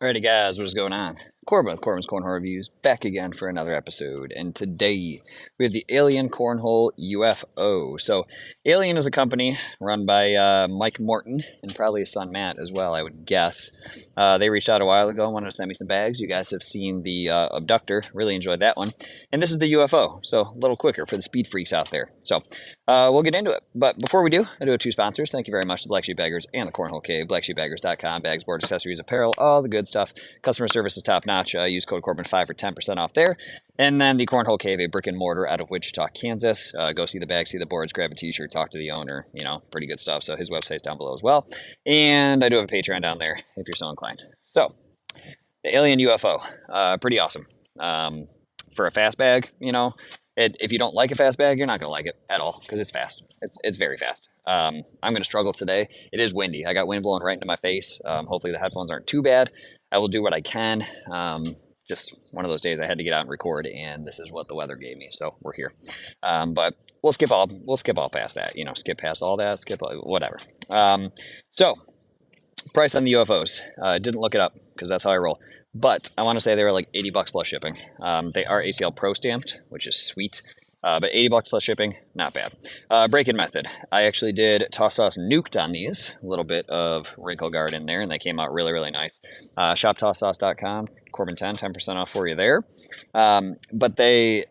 Alrighty, guys, what is going on? Corbin with Corbin's Cornhole Reviews back again for another episode. And today we have the Alien Cornhole UFO. So, Alien is a company run by Mike Morton and probably his son Matt as well, I would guess. They reached out a while ago and wanted to send me some bags. You guys have seen the Abductor, really enjoyed that one. And this is the UFO, so a little quicker for the speed freaks out there. So, we'll get into it. But before we do, I do have two sponsors. Thank you very much to Black Sheep Baggers and the Cornhole Cave. BlackSheepBaggers.com, bags, board, accessories, apparel, all the good stuff. Customer service is top notch. Use code Corbin5 for 10% off there. And then the Cornhole Cave, a brick and mortar out of Wichita, Kansas. Go see the bags, see the boards, grab a t-shirt, talk to the owner. You know, pretty good stuff. So his website's down below as well. And I do have a Patreon down there if you're so inclined. So, the Alien UFO, pretty awesome. For a fast bag, you know, if you don't like a fast bag, you're not going to like it at all because it's fast. It's very fast. I'm going to struggle today. It is windy. I got wind blowing right into my face. Hopefully the headphones aren't too bad. I will do what I can. Just one of those days I had to get out and record, and this is what the weather gave me. So we're here. But we'll skip all past that. You know, skip past all that. Skip whatever. So price on the UFOs. Didn't look it up because that's how I roll. But I want to say they were like $80 plus shipping. They are ACL Pro stamped, which is sweet. But $80 plus shipping, not bad. Break-in method. I actually did Toss Sauce Nuked on these. A little bit of wrinkle guard in there, and they came out really, really nice. ShopTossSauce.com, Corbin10, 10% off for you there. But they're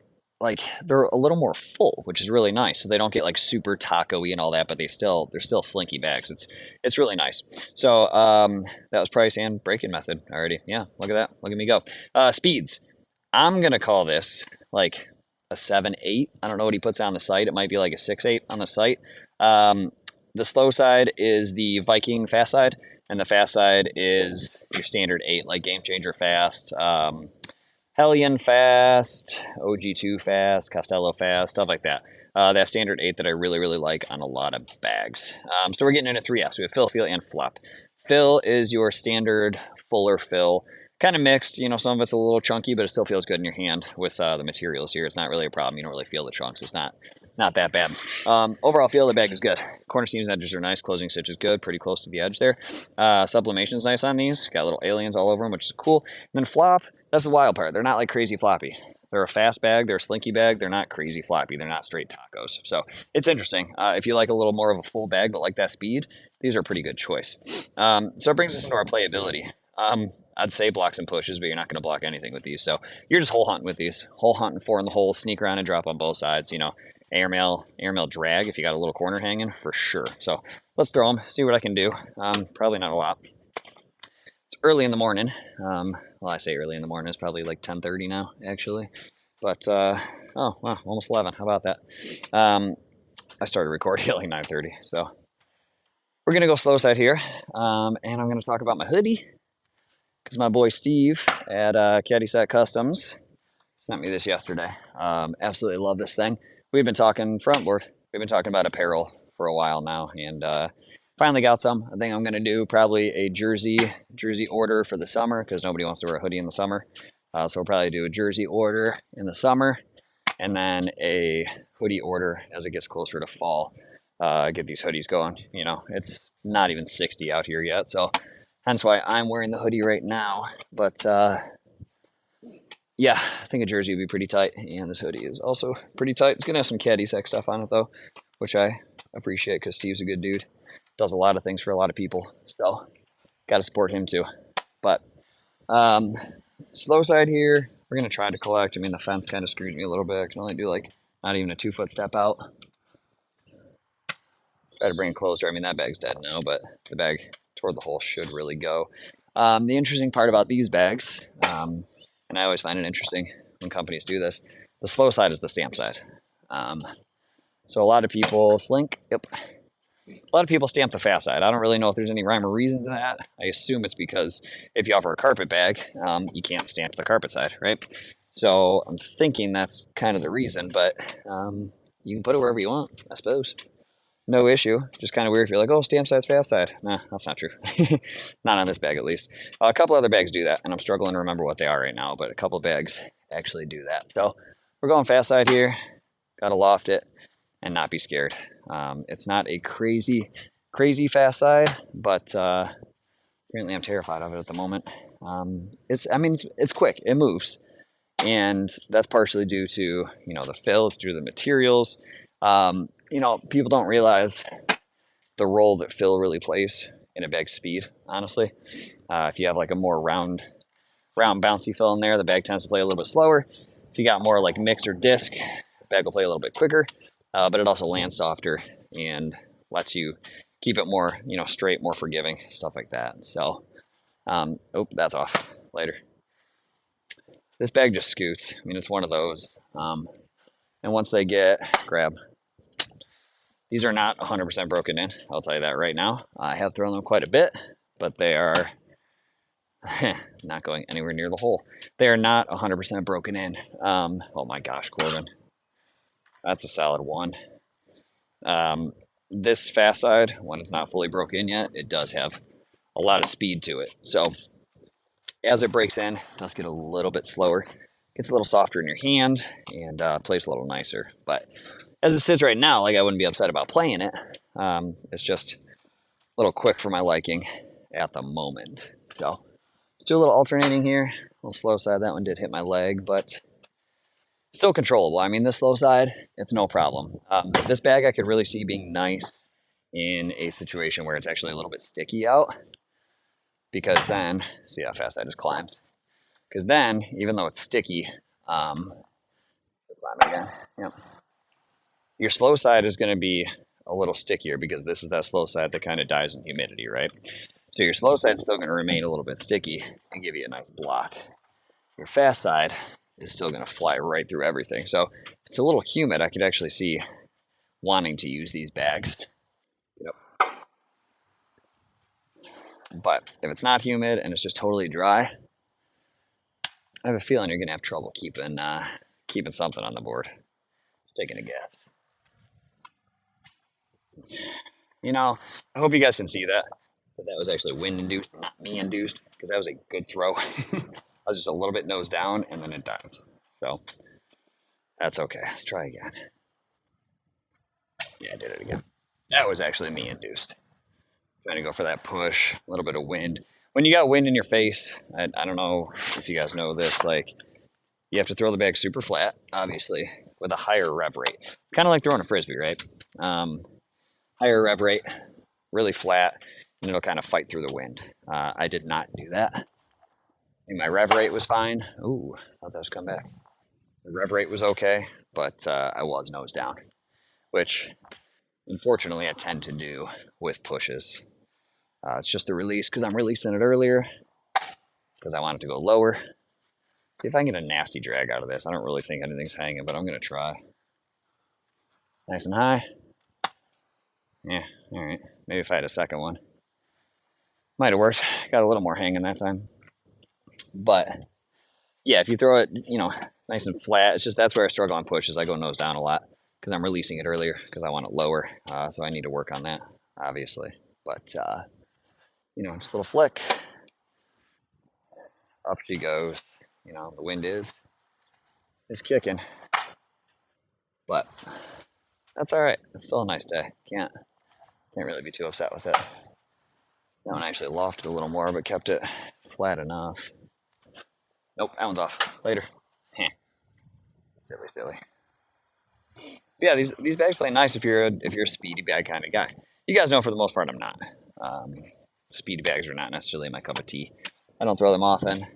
a little more full, which is really nice. So they don't get like super taco-y and all that, but they're still slinky bags. It's really nice. So that was price and break-in method already. Yeah, look at that. Look at me go. Speeds. I'm gonna call this like a 7-8. I don't know what he puts on the site. It might be like a 6-8 on the site. The slow side is the Viking fast side, and the fast side is your standard 8, like Game Changer fast. Hellion fast, OG2 fast, Costello fast, stuff like that. That standard 8 that I really, really like on a lot of bags. So we're getting into 3Fs. We have fill, feel, and flop. Fill is your standard fuller fill. Kind of mixed, you know, some of it's a little chunky, but it still feels good in your hand with the materials here. It's not really a problem. You don't really feel the chunks. It's not that bad. Overall feel of the bag is good. Corner seams and edges are nice. Closing stitch is good, pretty close to the edge there. Sublimation is nice on these. Got little aliens all over them, which is cool. And then flop, that's the wild part. They're not like crazy floppy. They're a fast bag. They're a slinky bag. They're not crazy floppy. They're not straight tacos. So it's interesting. If you like a little more of a full bag but like that speed, these are a pretty good choice. So it brings us into our playability. I'd say blocks and pushes, but you're not going to block anything with these. So you're just hole hunting with these. Hole hunting, 4 in the hole, sneak around and drop on both sides. You know, airmail drag if you got a little corner hanging for sure. So let's throw them, see what I can do. Probably not a lot. It's early in the morning. Well, I say early in the morning. It's probably like 10:30 now, actually. But, oh, wow, almost 11. How about that? I started recording at like 9:30. So we're going to go slow side here. And I'm going to talk about my hoodie. Because my boy Steve at Caddy Set Customs sent me this yesterday. Absolutely love this thing. We've been talking frontboard. We've been talking about apparel for a while now, and finally got some. I think I'm going to do probably a jersey order for the summer because nobody wants to wear a hoodie in the summer. So we'll probably do a jersey order in the summer and then a hoodie order as it gets closer to fall. Get these hoodies going. You know, it's not even 60 out here yet, so hence why I'm wearing the hoodie right now. But yeah, I think a jersey would be pretty tight, and this hoodie is also pretty tight. It's gonna have some caddy sec stuff on it though, which I appreciate because Steve's a good dude. Does a lot of things for a lot of people, so got to support him too. But slow side here, we're gonna try to collect. I mean, the fence kind of screws me a little bit. I can only do like not even a 2-foot step out. Try to bring it closer. I mean, that bag's dead now, but the bag toward the hole should really go. The interesting part about these bags, and I always find it interesting when companies do this, the slow side is the stamp side. So a lot of people a lot of people stamp the fast side. I don't really know if there's any rhyme or reason to that. I assume it's because if you offer a carpet bag, you can't stamp the carpet side, right? So I'm thinking that's kind of the reason, but you can put it wherever you want, I suppose. No issue. Just kind of weird if you're like, oh, stamp side's fast side. Nah, that's not true. Not on this bag, at least. A couple other bags do that, and I'm struggling to remember what they are right now, but a couple bags actually do that. So we're going fast side here. Got to loft it and not be scared. It's not a crazy fast side, but Apparently, I'm terrified of it at the moment. I mean, it's quick. It moves, and that's partially due to the fill. It's due to the materials. People don't realize the role that fill really plays in a bag's speed. Honestly, if you have like a more round bouncy fill in there, the bag tends to play a little bit slower. If you got more like mix or disc, the bag will play a little bit quicker, but it also lands softer and lets you keep it more, straight, more forgiving, stuff like that. So, oh, that's off. Later. This bag just scoots. I mean, it's one of those. And once they get grab, these are not 100% broken in. I'll tell you that right now. I have thrown them quite a bit, but they are not going anywhere near the hole. They are not 100% broken in. Oh my gosh, Corbin. That's a solid one. This fast side, when it's not fully broken in yet, it does have a lot of speed to it. So as it breaks in, it does get a little bit slower. Gets a little softer in your hand and plays a little nicer. But as it sits right now, like I wouldn't be upset about playing it. It's just a little quick for my liking at the moment. So do a little alternating here. A little slow side. That one did hit my leg, but still controllable. I mean, this slow side, it's no problem. This bag I could really see being nice in a situation where it's actually a little bit sticky out, because then, see how fast I just climbed. Because then, even though it's sticky, climb again. Yep. Your slow side is going to be a little stickier because this is that slow side that kind of dies in humidity, right? So your slow side's still going to remain a little bit sticky and give you a nice block. Your fast side is still going to fly right through everything. So if it's a little humid, I could actually see wanting to use these bags. But if it's not humid and it's just totally dry, I have a feeling you're going to have trouble keeping something on the board. Just taking a guess. I hope you guys can see that. That was actually wind induced, not me induced, because that was a good throw. I was just a little bit nose down and then it dived. So that's okay. Let's try again. Yeah, I did it again. That was actually me induced. Trying to go for that push, a little bit of wind. When you got wind in your face, I don't know if you guys know this, like you have to throw the bag super flat, obviously, with a higher rev rate. Kind of like throwing a frisbee, right? Higher rev rate, really flat, and it'll kind of fight through the wind. I did not do that. I think my rev rate was fine. Ooh, thought that was come back. The rev rate was okay, but I was nose down, which unfortunately I tend to do with pushes. It's just the release because I'm releasing it earlier because I want it to go lower. See if I can get a nasty drag out of this. I don't really think anything's hanging, but I'm going to try. Nice and high. Yeah, all right. Maybe if I had a second one. Might have worked. Got a little more hanging that time. But yeah, if you throw it, nice and flat, it's just that's where I struggle on pushes. I go nose down a lot because I'm releasing it earlier because I want it lower. So I need to work on that, obviously. But, just a little flick. Up she goes. The wind is kicking. But that's all right. It's still a nice day. Can't really be too upset with it. That one actually lofted a little more, but kept it flat enough. Nope, that one's off. Later. Silly. But yeah, these bags play nice if you're a speedy bag kind of guy. You guys know for the most part I'm not. Speedy bags are not necessarily my cup of tea. I don't throw them often.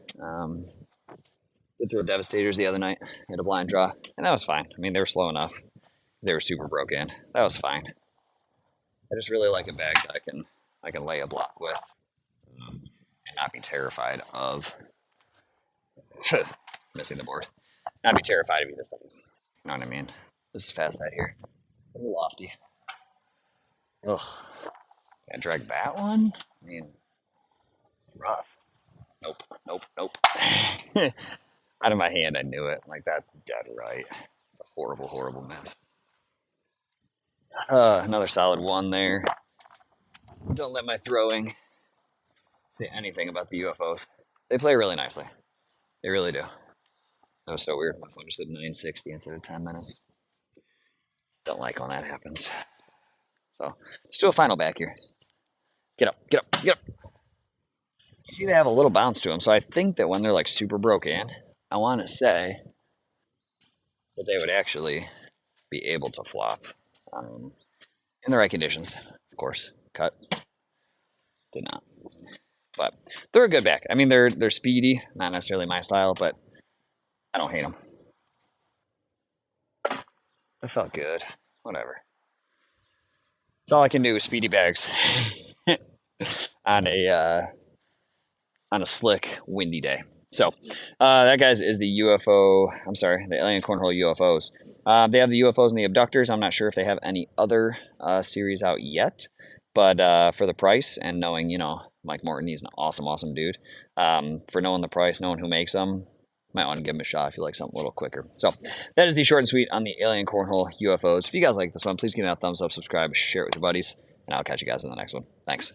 Did throw Devastators the other night. Hit a blind draw, and that was fine. I mean, they were slow enough. They were super broken. That was fine. I just really like a bag that I can lay a block with, and not be terrified of missing the board. Not be terrified of either things. You know what I mean? This is fast out here. A little lofty. Ugh. Can't drag that one? I mean, rough. Nope. Out of my hand, I knew it. Like, that's dead right. It's a horrible miss. Another solid one there. Don't let my throwing say anything about the UFOs. They play really nicely. They really do. That was so weird. My phone just said 960 instead of 10 minutes. Don't like when that happens. So, let's do a final back here. Get up. see they have a little bounce to them. So I think that when they're like super broke in, I want to say that they would actually be able to flop um, in the right conditions. Of course, cut did not, but they're a good back. I mean, they're speedy, not necessarily my style, but I don't hate them. It felt good. Whatever. That's all I can do is speedy bags on a slick, windy day. So that guys is the UFO. I'm sorry, the Alien Cornhole UFOs. They have the UFOs and the abductors. I'm not sure if they have any other series out yet, but for the price and knowing, Mike Morton, he's an awesome, awesome dude. For knowing the price, knowing who makes them, might want to give him a shot if you like something a little quicker. So that is the short and sweet on the Alien Cornhole UFOs. If you guys like this one, please give me a thumbs up, subscribe, share it with your buddies, and I'll catch you guys in the next one. Thanks.